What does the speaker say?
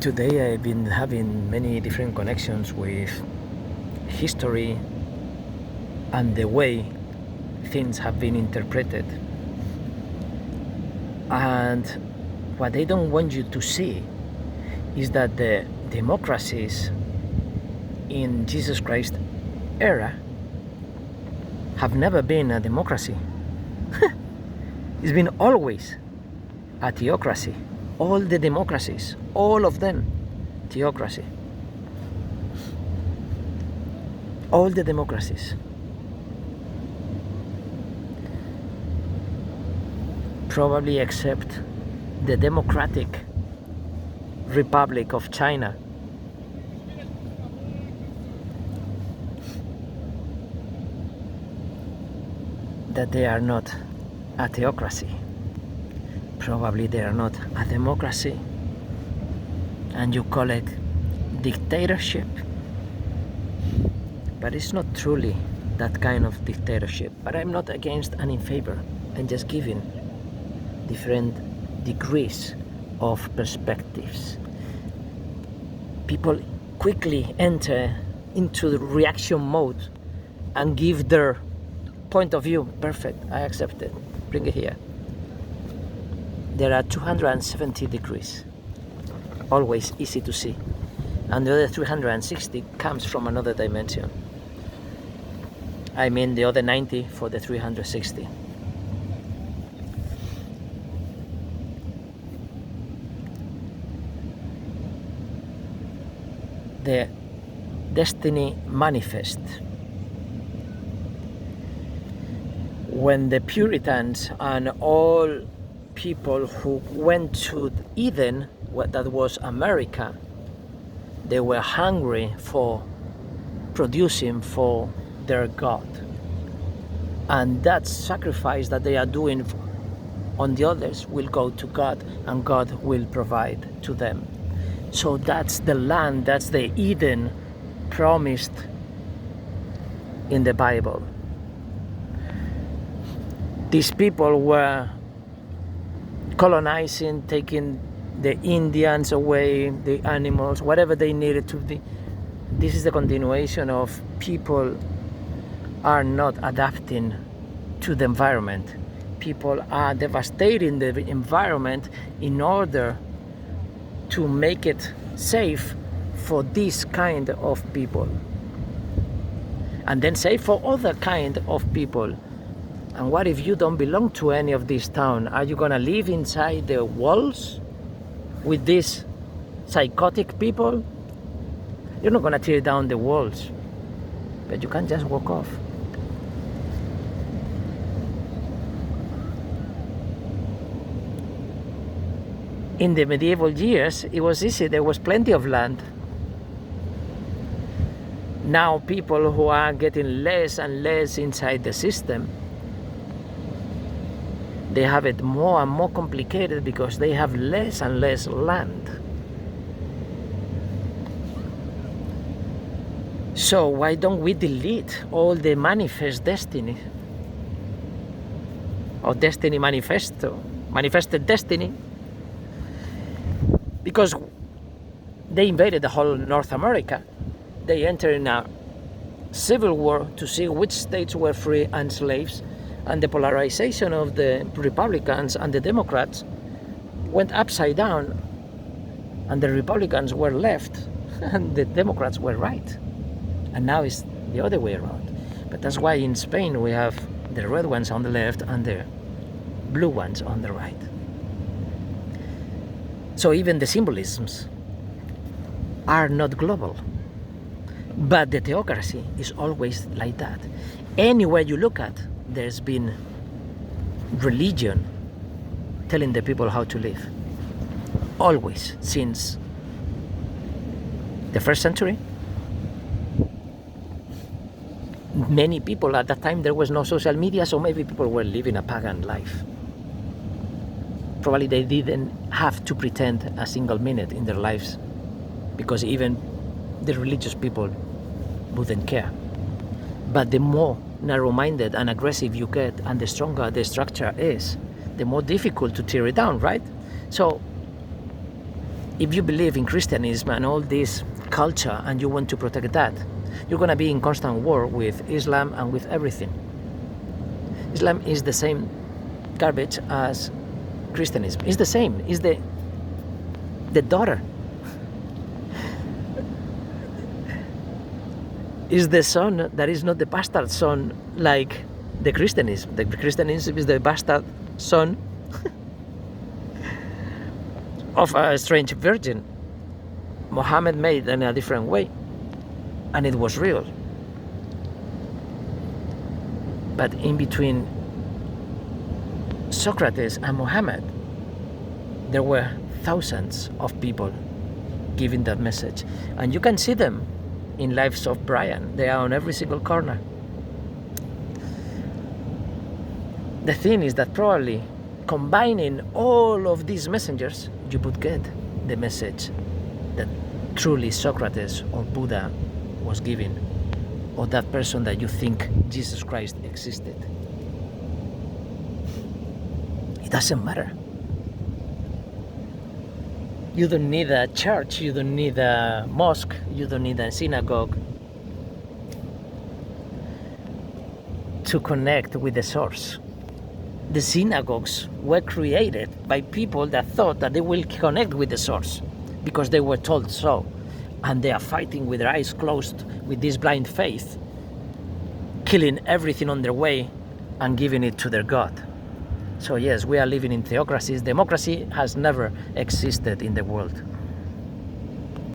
Today I've been having many different connections with history and the way things have been interpreted. And what they don't want you to see is that the democracies in Jesus Christ era have never been a democracy. It's been always a theocracy. All the democracies, all of them, theocracy. All the democracies. Probably except the Democratic Republic of China. That they are not a theocracy. Probably they are not a democracy, and you call it dictatorship. But it's not truly that kind of dictatorship. But I'm not against and in favor. I'm just giving different degrees of perspectives. People quickly enter into the reaction mode and give their point of view. Perfect, I accept it. Bring it here. There are 270 degrees, always easy to see, and the other 360 comes from another dimension. I mean the other 90 for the 360. The Destiny Manifest. When the Puritans and all people who went to Eden, that was America, they were hungry for producing for their God. And that sacrifice that they are doing on the others will go to God, and God will provide to them. So that's the land, that's the Eden promised in the Bible. These people were colonizing, taking the Indians away, the animals, whatever they needed to be. This is the continuation of people are not adapting to the environment. People are devastating the environment in order to make it safe for this kind of people. And then safe for other kind of people. And what if you don't belong to any of this town? Are you gonna live inside the walls with these psychotic people? You're not gonna tear down the walls, but you can't just walk off. In the medieval years, it was easy. There was plenty of land. Now people who are getting less and less inside the system, they have it more and more complicated because they have less and less land. So why don't we delete all the manifest destiny or destiny manifesto, manifested destiny? Because they invaded the whole North America. They entered in a civil war to see which states were free and slaves. And the polarization of the Republicans and the Democrats went upside down, and the Republicans were left and the Democrats were right. And now it's the other way around. But that's why in Spain we have the red ones on the left and the blue ones on the right. So even the symbolisms are not global. But the theocracy is always like that. Anywhere you look at, there's been religion telling the people how to live. Always, since the first century. Many people at that time, there was no social media, so maybe people were living a pagan life. Probably they didn't have to pretend a single minute in their lives, because even the religious people wouldn't care. But the more narrow-minded and aggressive you get, and the stronger the structure is, the more difficult to tear it down, right? So if you believe in Christianism and all this culture and you want to protect that, you're going to be in constant war with Islam and with everything. Islam is the same garbage as Christianism. It's the same. It's the daughter. Is the son that is not the bastard son like the Christianism. The Christianism is the bastard son of a strange virgin. Muhammad made in a different way, and it was real. But in between Socrates and Muhammad, there were thousands of people giving that message, and you can see them in Lives of Brian. They are on every single corner. The thing is that probably combining all of these messengers, you would get the message that truly Socrates or Buddha was giving, or that person that you think Jesus Christ existed. It doesn't matter. You don't need a church, you don't need a mosque, you don't need a synagogue to connect with the source. The synagogues were created by people that thought that they will connect with the source because they were told so. And they are fighting with their eyes closed with this blind faith, killing everything on their way and giving it to their God. So yes, we are living in theocracies. Democracy has never existed in the world.